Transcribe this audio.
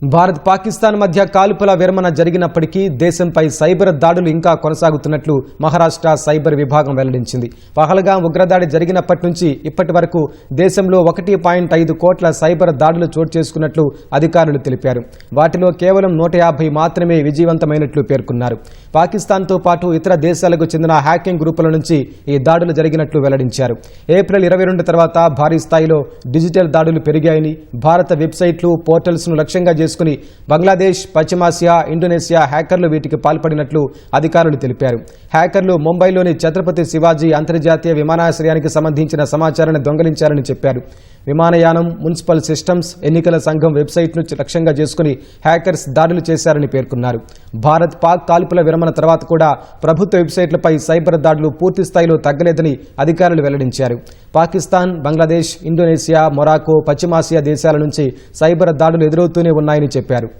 భారత్ పాకిస్తాన్ మధ్య కాల్పుల విరమణ జరిగినప్పటికీ దేశంపై సైబర్ దాడులు ఇంకా కొనసాగుతున్నట్లు మహారాష్ట్ర సైబర్ విభాగం వెల్లడించింది. పహల్గాం ఉగ్రదాడి జరిగినప్పటి నుంచి ఇప్పటి వరకు దేశంలో 1.5 కోట్ల సైబర్ దాడులు చోటు చేసుకున్నట్లు అధికారులు తెలిపారు. వాటిలో కేవలం 150 మాత్రమే విజయవంతమైనట్లు పేర్కొన్నారు. పాకిస్తాన్తో పాటు ఇతర దేశాలకు చెందిన హ్యాకింగ్ గ్రూపుల నుంచి ఈ దాడులు జరిగినట్లు వెల్లడించారు. ఏప్రిల్ 22 తర్వాత భారీ స్థాయిలో డిజిటల్ దాడులు పెరిగాయని, భారత వెబ్సైట్లు, పోర్టల్స్ను లక్ష్యంగా చేసుకుని బంగ్లాదేశ్, పశ్చిమాసియా, ఇండోనేషియా హ్యాకర్లు వీటికి పాల్పడినట్లు అధికారులు తెలిపారు. హ్యాకర్లు ముంబైలోని ఛత్రపతి శివాజీ అంతర్జాతీయ విమానాశ్రయానికి సంబంధించిన సమాచారాన్ని దొంగిలించారని చెప్పారు. విమానయానం, మున్సిపల్ సిస్టమ్స్, ఎన్నికల సంఘం వెబ్సైట్ను లక్ష్యంగా చేసుకుని హ్యాకర్స్ దాడులు చేశారని పేర్కొన్నారు. భారత్ పాక్ కాల్పుల విరమణ తర్వాత కూడా ప్రభుత్వ వెబ్సైట్లపై సైబర్ దాడులు పూర్తి స్థాయిలో తగ్గలేదని అధికారులు వెల్లడించారు. పాకిస్తాన్, బంగ్లాదేశ్, ఇండోనేషియా, మొరాకో, పశ్చిమాసియా దేశాల నుంచి సైబర్ దాడులు ఎదురవుతూనే ఉన్నాయని చెప్పారు.